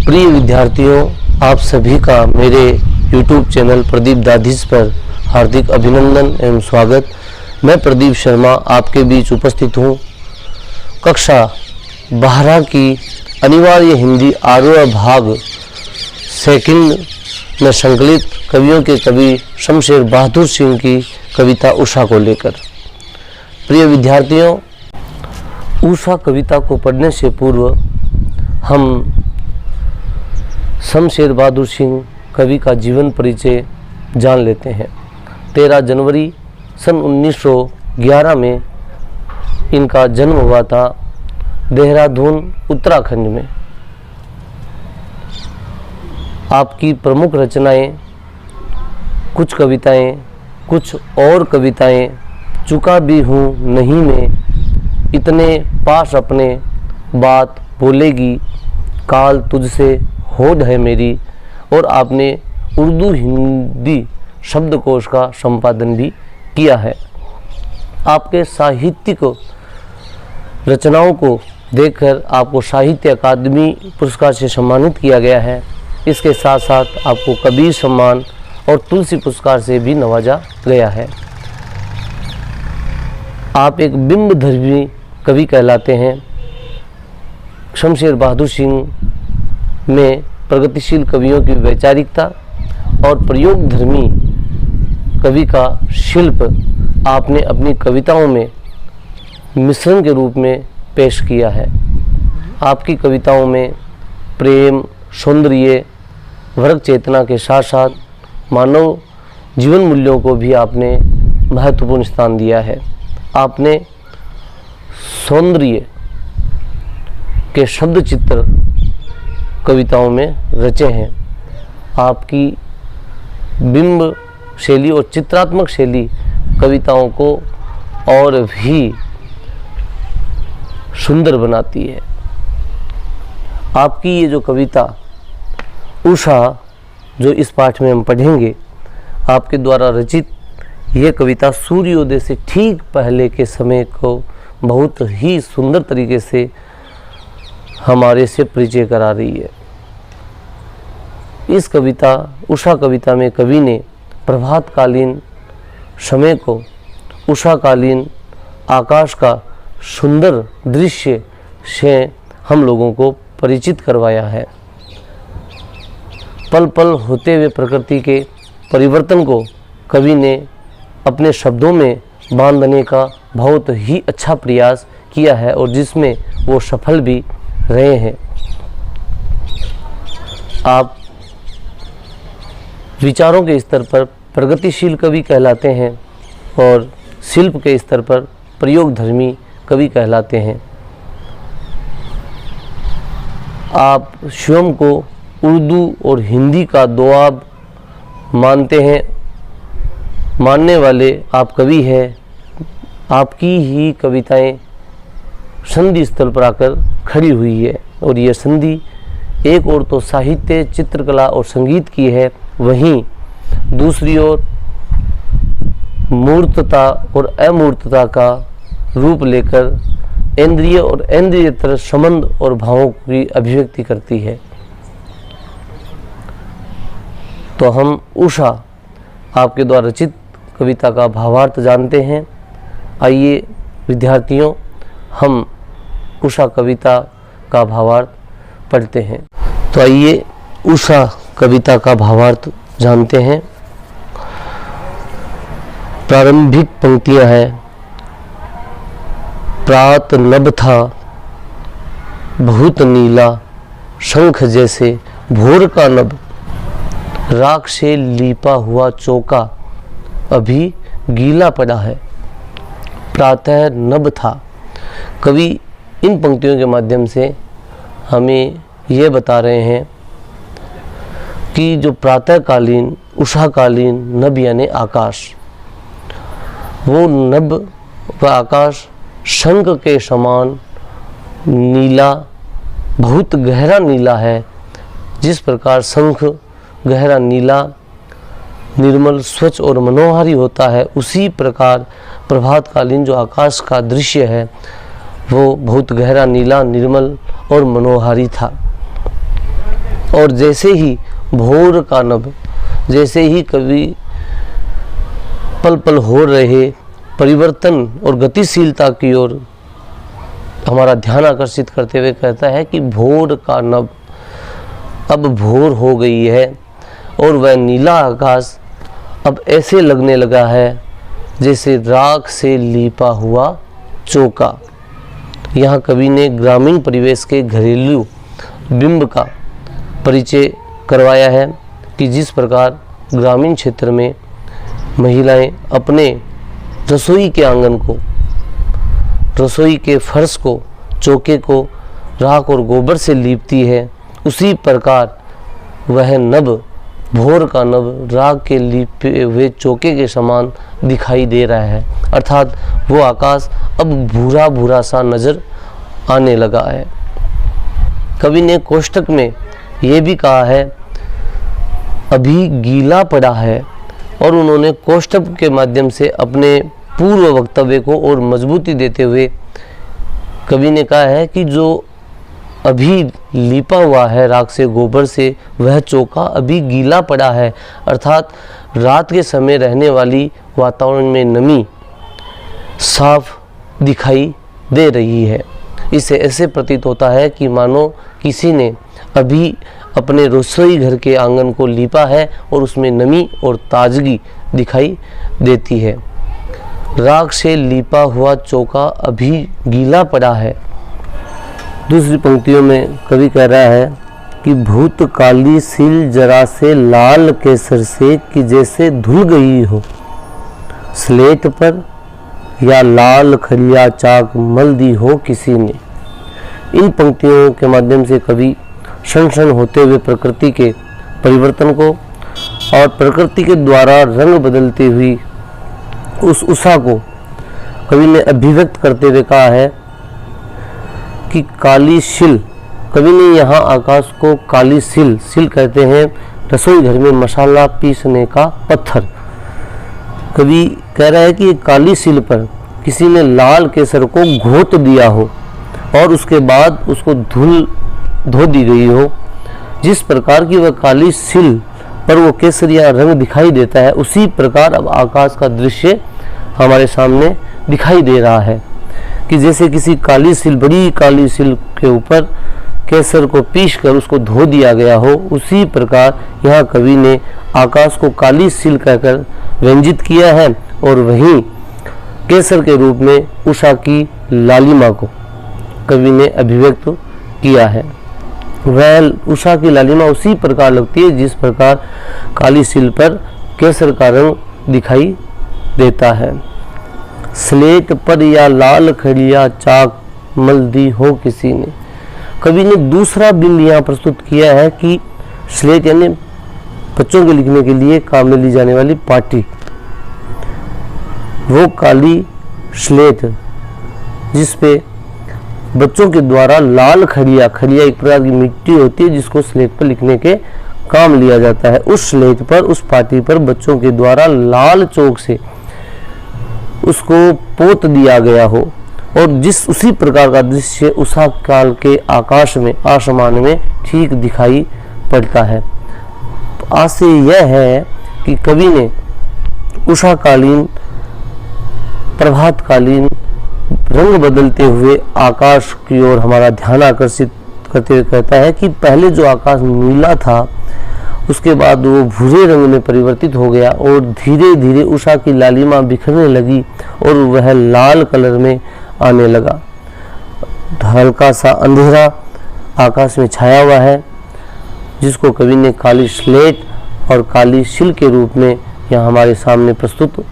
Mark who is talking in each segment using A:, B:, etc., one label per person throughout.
A: प्रिय विद्यार्थियों, आप सभी का मेरे YouTube चैनल प्रदीप दाधीस पर हार्दिक अभिनंदन एवं स्वागत। मैं प्रदीप शर्मा आपके बीच उपस्थित हूँ। कक्षा 12 की अनिवार्य हिंदी आरोह भाग सेकंड में संकलित कवियों के कवि शमशेर बहादुर सिंह की कविता उषा को लेकर। प्रिय विद्यार्थियों, उषा कविता को पढ़ने से पूर्व हम शमशेर बहादुर सिंह कवि का जीवन परिचय जान लेते हैं। 13 जनवरी सन 1911 में इनका जन्म हुआ था देहरादून उत्तराखंड में। आपकी प्रमुख रचनाएं, कुछ कविताएं, कुछ और कविताएं, चुका भी हूँ नहीं में, इतने पास अपने, बात बोलेगी, काल तुझसे होड़ है मेरी, और आपने उर्दू हिंदी शब्दकोश का संपादन भी किया है। आपके साहित्यिक रचनाओं को देखकर आपको साहित्य अकादमी पुरस्कार से सम्मानित किया गया है। इसके साथ साथ आपको कबीर सम्मान और तुलसी पुरस्कार से भी नवाजा गया है। आप एक बिंबधर्मी कवि कहलाते हैं। शमशेर बहादुर सिंह में प्रगतिशील कवियों की वैचारिकता और प्रयोगधर्मी कवि का शिल्प आपने अपनी कविताओं में मिश्रण के रूप में पेश किया है। आपकी कविताओं में प्रेम, सौंदर्य, वर्ग चेतना के साथ साथ मानव जीवन मूल्यों को भी आपने महत्वपूर्ण स्थान दिया है। आपने सौंदर्य के शब्द चित्र कविताओं में रचे हैं। आपकी बिंब शैली और चित्रात्मक शैली कविताओं को और भी सुंदर बनाती है। आपकी ये जो कविता उषा, जो इस पाठ में हम पढ़ेंगे, आपके द्वारा रचित यह कविता सूर्योदय से ठीक पहले के समय को बहुत ही सुंदर तरीके से हमारे से परिचय करा रही है। इस कविता उषा कविता में कवि ने प्रभातकालीन समय को, उषाकालीन आकाश का सुंदर दृश्य से हम लोगों को परिचित करवाया है। पल पल होते हुए प्रकृति के परिवर्तन को कवि ने अपने शब्दों में बांधने का बहुत ही अच्छा प्रयास किया है और जिसमें वो सफल भी रहे हैं। आप विचारों के स्तर पर प्रगतिशील कवि कहलाते हैं और शिल्प के स्तर पर प्रयोगधर्मी कवि कहलाते हैं। आप स्वयं को उर्दू और हिंदी का दोआब मानते हैं, मानने वाले आप कवि हैं। आपकी ही कविताएं संधि स्थल पर आकर खड़ी हुई है और यह संधि एक ओर तो साहित्य, चित्रकला और संगीत की है, वहीं दूसरी ओर मूर्तता और अमूर्तता का रूप लेकर इंद्रिय और इंद्रियतर संबंध और भावों की अभिव्यक्ति करती है। तो हम उषा आपके द्वारा रचित कविता का भावार्थ जानते हैं। आइए विद्यार्थियों, हम उषा कविता का भावार्थ पढ़ते हैं। तो आइए उषा कविता का भावार्थ जानते हैं। प्रारंभिक पंक्तियां हैं। प्रात नभ था बहुत नीला, शंख जैसे भोर का नभ, राख से लीपा हुआ चौका अभी गीला पड़ा है। प्रातः नभ था। कवि इन पंक्तियों के माध्यम से हमें ये बता रहे हैं कि जो प्रातःकालीन, उषाकालीन नभ यानी आकाश, वो नभ व आकाश शंख के समान नीला, बहुत गहरा नीला है। जिस प्रकार शंख गहरा नीला, निर्मल, स्वच्छ और मनोहारी होता है, उसी प्रकार प्रभातकालीन जो आकाश का दृश्य है वो बहुत गहरा नीला, निर्मल और मनोहारी था। और जैसे ही भोर का नभ, जैसे ही कवि पल पल हो रहे परिवर्तन और गतिशीलता की ओर हमारा ध्यान आकर्षित करते हुए कहता है कि भोर का नभ, अब भोर हो गई है और वह नीला आकाश अब ऐसे लगने लगा है जैसे राख से लीपा हुआ चौका। यहाँ कवि ने ग्रामीण परिवेश के घरेलू बिंब का परिचय करवाया है कि जिस प्रकार ग्रामीण क्षेत्र में महिलाएं अपने रसोई के आंगन को, रसोई के फर्श को, चौके को राख और गोबर से लीपती है, उसी प्रकार वह नभ, भोर का नभ राख के लीपे हुए चौके के समान दिखाई दे रहा है। अर्थात वो आकाश अब भूरा भूरा सा नजर आने लगा है। कवि ने कोष्टक में ये भी कहा है अभी गीला पड़ा है, और उन्होंने कोष्टक के माध्यम से अपने पूर्व वक्तव्य को और मजबूती देते हुए कवि ने कहा है कि जो अभी लीपा हुआ है राख से, गोबर से, वह चौका अभी गीला पड़ा है। अर्थात रात के समय रहने वाली वातावरण में नमी साफ दिखाई दे रही है। इससे ऐसे प्रतीत होता है कि मानो किसी ने अभी अपने रसोई घर के आंगन को लीपा है और उसमें नमी और ताजगी दिखाई देती है। राख से लीपा हुआ चौका अभी गीला पड़ा है। दूसरी पंक्तियों में कवि कह रहा है कि भूत काली सील जरा से लाल केसर से कि जैसे धुल गई हो, स्लेट पर या लाल खड़िया चाक मल दी हो किसी ने। इन पंक्तियों के माध्यम से कवि क्षण क्षण होते हुए प्रकृति के परिवर्तन को और प्रकृति के द्वारा रंग बदलती हुई उस उषा को कवि ने अभिव्यक्त करते हुए कहा है कि काली शिल। कवि ने यहाँ आकाश को काली सिल, सिल कहते हैं रसोई घर में मसाला पीसने का पत्थर। कवि कह रहा है कि ये काली सिल पर किसी ने लाल केसर को घोट दिया हो और उसके बाद उसको धो दी गई हो। जिस प्रकार की वह काली सिल पर वो केसरिया रंग दिखाई देता है, उसी प्रकार अब आकाश का दृश्य हमारे सामने दिखाई दे रहा है कि जैसे किसी काली सिल, बड़ी काली सिल के ऊपर केसर को पीस कर उसको धो दिया गया हो। उसी प्रकार यहाँ कवि ने आकाश को काली सिल कहकर व्यंजित किया है और वहीं केसर के रूप में उषा की लालिमा को कवि ने अभिव्यक्त किया है। वह उषा की लालिमा उसी प्रकार लगती है जिस प्रकार काली सिल पर केसर का रंग दिखाई देता है। स्लेट पर या लाल खड़िया चाक मल दी हो किसी ने। कवि ने दूसरा बिंब यहाँ प्रस्तुत किया है कि स्लेट यानी बच्चों के लिखने के लिए काम में ली जाने वाली पाटी, वो काली स्लेट जिस पे बच्चों के द्वारा लाल खड़िया, खड़िया एक प्रकार की मिट्टी होती है जिसको स्लेट पर लिखने के काम लिया जाता है, उस स्लेट पर, उस पाटी पर बच्चों के द्वारा लाल चौक से उसको पोत दिया गया हो और जिस उसी प्रकार का दृश्य उषा काल के आकाश में, आसमान में ठीक दिखाई पड़ता है। आशय यह है कि कवि ने उषाकालीन, प्रभातकालीन रंग बदलते हुए आकाश की ओर हमारा ध्यान आकर्षित करते हुए कहता है कि पहले जो आकाश नीला था उसके बाद वो भूरे रंग में परिवर्तित हो गया और धीरे धीरे उषा की लालिमा बिखरने लगी और वह लाल कलर में आने लगा। हल्का सा अंधेरा आकाश में छाया हुआ है जिसको कवि ने काली स्लेट और काली शिल के रूप में यहाँ हमारे सामने प्रस्तुत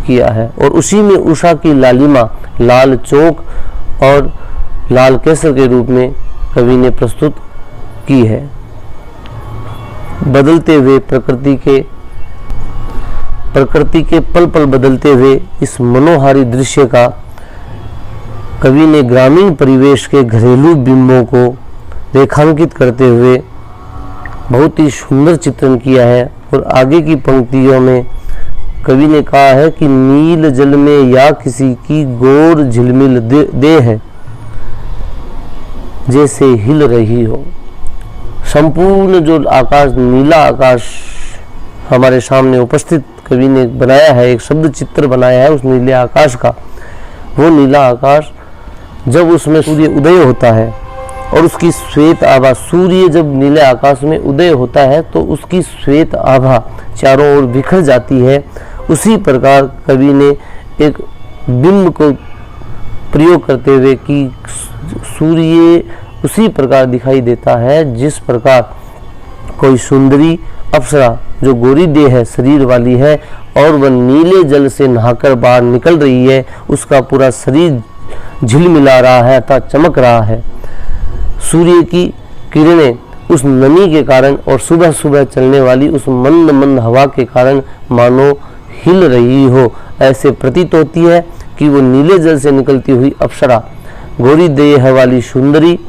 A: किया है और उसी में उषा की लालिमा लाल चौक और लाल केसर के रूप में कवि ने प्रस्तुत की है। बदलते हुए प्रकृति के पल पल बदलते हुए इस मनोहारी दृश्य का कवि ने ग्रामीण परिवेश के घरेलू बिंबों को रेखांकित करते हुए बहुत ही सुंदर चित्रण किया है। और आगे की पंक्तियों में कवि ने कहा है कि नील जल में या किसी की गोर झिलमिल देह जैसे हिल रही हो। संपूर्ण जो आकाश, नीला आकाश हमारे सामने उपस्थित कवि ने बनाया है, एक शब्द चित्र बनाया है उस नीले आकाश का। वो नीला आकाश जब उसमें सूर्य उदय होता है और उसकी श्वेत आभा, सूर्य जब नीले आकाश में उदय होता है तो उसकी श्वेत आभा चारों ओर बिखर जाती है। उसी प्रकार कवि ने एक बिंब को प्रयोग करते हुए कि सूर्य उसी प्रकार दिखाई देता है जिस प्रकार कोई सुंदरी अप्सरा जो गोरी देह है, शरीर वाली है, और वह नीले जल से नहाकर बाहर निकल रही है, उसका पूरा शरीर झिलमिला रहा है अर्थात चमक रहा है। सूर्य की किरणें उस नमी के कारण और सुबह सुबह चलने वाली उस मंद मंद हवा के कारण मानो हिल रही हो, ऐसे प्रतीत होती है कि वो नीले जल से निकलती हुई अप्सरा, गोरी देह वाली सुंदरी,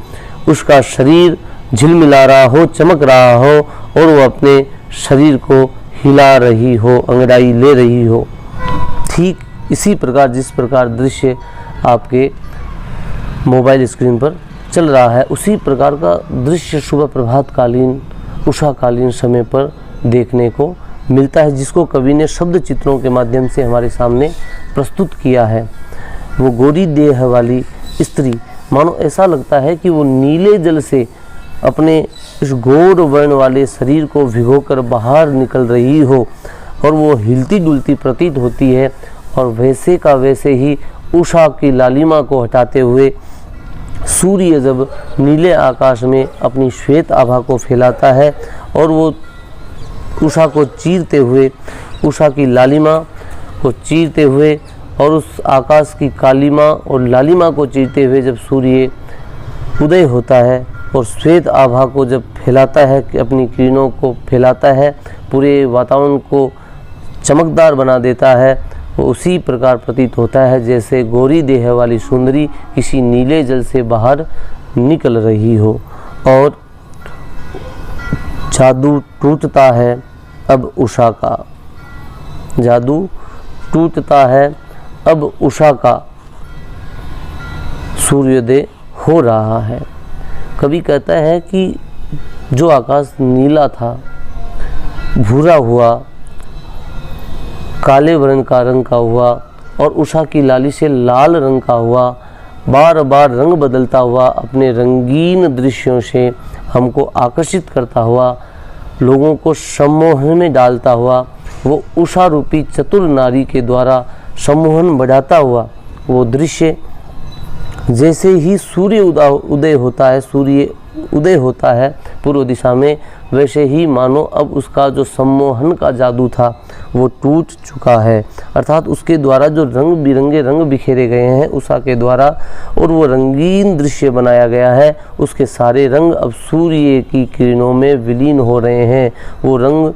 A: उसका शरीर झिलमिला रहा हो, चमक रहा हो और वो अपने शरीर को हिला रही हो, अंगड़ाई ले रही हो। ठीक इसी प्रकार जिस प्रकार दृश्य आपके मोबाइल स्क्रीन पर चल रहा है, उसी प्रकार का दृश्य सुबह प्रभात कालीन, उषा कालीन समय पर देखने को मिलता है, जिसको कवि ने शब्द चित्रों के माध्यम से हमारे सामने प्रस्तुत किया है। वो गोरी देह वाली स्त्री, मानो ऐसा लगता है कि वो नीले जल से अपने इस गौर वर्ण वाले शरीर को भिगोकर बाहर निकल रही हो और वो हिलती डुलती प्रतीत होती है। और वैसे का वैसे ही उषा की लालिमा को हटाते हुए सूर्य जब नीले आकाश में अपनी श्वेत आभा को फैलाता है और वो उषा को चीरते हुए, उषा की लालिमा को चीरते हुए और उस आकाश की कालिमा और लालिमा को चीरते हुए जब सूर्य उदय होता है और श्वेत आभा को जब फैलाता है, कि अपनी किरणों को फैलाता है, पूरे वातावरण को चमकदार बना देता है, वो उसी प्रकार प्रतीत होता है जैसे गोरी देह वाली सुंदरी किसी नीले जल से बाहर निकल रही हो। और जादू टूटता है अब उषा का, जादू टूटता है अब उषा का, सूर्योदय हो रहा है। कवि कहता है कि जो आकाश नीला था, भूरा हुआ, काले वर्ण का रंग का हुआ और उषा की लाली से लाल रंग का हुआ, बार बार रंग बदलता हुआ अपने रंगीन दृश्यों से हमको आकर्षित करता हुआ, लोगों को सम्मोहन में डालता हुआ, वो उषा रूपी चतुर नारी के द्वारा सम्मोहन बढ़ाता हुआ वो दृश्य, जैसे ही सूर्य उदय होता है, सूर्य उदय होता है पूर्व दिशा में, वैसे ही मानो अब उसका जो सम्मोहन का जादू था वो टूट चुका है। अर्थात उसके द्वारा जो रंग बिरंगे रंग बिखेरे गए हैं उषा के द्वारा और वो रंगीन दृश्य बनाया गया है, उसके सारे रंग अब सूर्य की किरणों में विलीन हो रहे हैं, वो रंग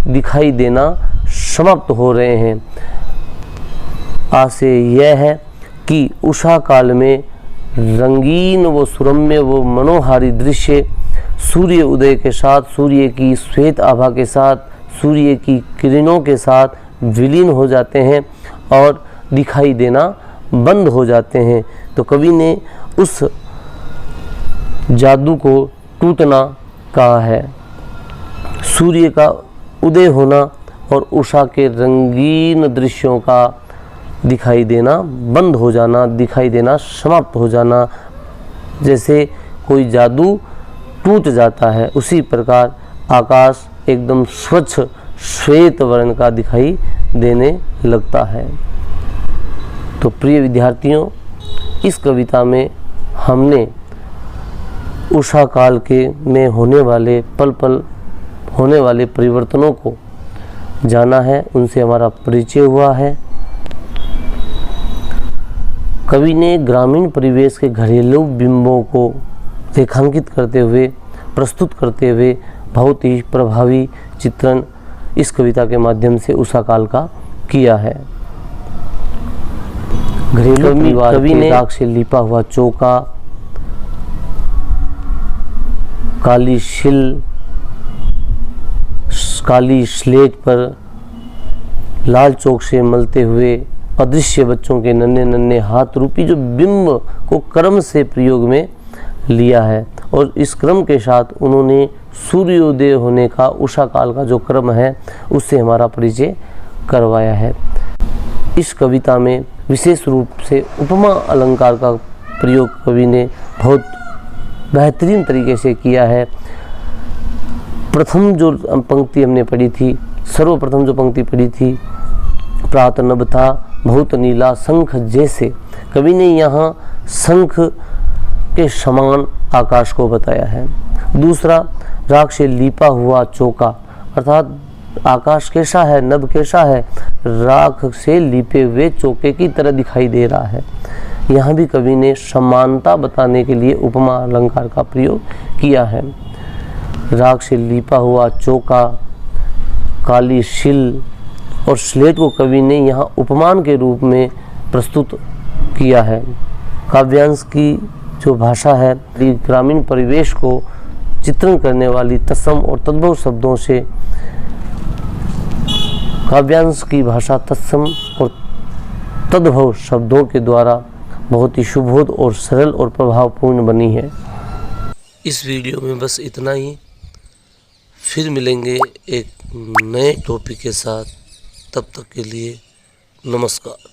A: दिखाई देना समाप्त हो रहे हैं। आशय यह है कि उषा काल में रंगीन वो सुरम्य वो मनोहारी दृश्य सूर्य उदय के साथ, सूर्य की श्वेत आभा के साथ, सूर्य की किरणों के साथ विलीन हो जाते हैं और दिखाई देना बंद हो जाते हैं। तो कवि ने उस जादू को टूटना कहा है। सूर्य का उदय होना और उषा के रंगीन दृश्यों का दिखाई देना बंद हो जाना, दिखाई देना समाप्त हो जाना, जैसे कोई जादू टूट जाता है, उसी प्रकार आकाश एकदम स्वच्छ श्वेत वर्ण का दिखाई देने लगता है। तो प्रिय विद्यार्थियों, इस कविता में हमने उषा काल के में होने वाले पल पल होने वाले परिवर्तनों को जाना है, उनसे हमारा परिचय हुआ है। कवि ने ग्रामीण परिवेश के घरेलू बिंबों को रेखांकित करते हुए, प्रस्तुत करते हुए बहुत ही प्रभावी चित्रण इस कविता के माध्यम से उषा काल का किया है। घरेलू परिवार कवि ने राख से लिपा हुआ चौका, काली शिल, काली स्लेट पर लाल चौक से मलते हुए अदृश्य बच्चों के नन्हे नन्हे हाथ रूपी जो बिंब को क्रम से प्रयोग में लिया है और इस क्रम के साथ उन्होंने सूर्योदय होने का, उषा काल का जो क्रम है उससे हमारा परिचय करवाया है। इस कविता में विशेष रूप से उपमा अलंकार का प्रयोग कवि ने बहुत बेहतरीन तरीके से किया है। प्रथम जो पंक्ति हमने पढ़ी थी, सर्वप्रथम जो पंक्ति पढ़ी थी, प्रात नभ था बहुत नीला शंख जैसे, कवि ने यहाँ शंख के समान आकाश को बताया है। दूसरा, राख से लीपा हुआ चौका, अर्थात आकाश कैसा है, नभ कैसा है, राख से लिपे हुए चौके की तरह दिखाई दे रहा है। यहाँ भी कवि ने समानता बताने के लिए उपमा अलंकार का प्रयोग किया है। राख से लीपा हुआ चौका, काली शिल और स्लेट को कवि ने यहाँ उपमान के रूप में प्रस्तुत किया है। काव्यांश की जो भाषा है, ग्रामीण परिवेश को चित्रण करने वाली तत्सम और तद्भव शब्दों से, काव्यांश की भाषा तत्सम और तद्भव शब्दों के द्वारा बहुत ही सुबोध और सरल और प्रभावपूर्ण बनी है। इस वीडियो में बस इतना ही। फिर मिलेंगे एक नए टॉपिक के साथ, तब तक के लिए नमस्कार।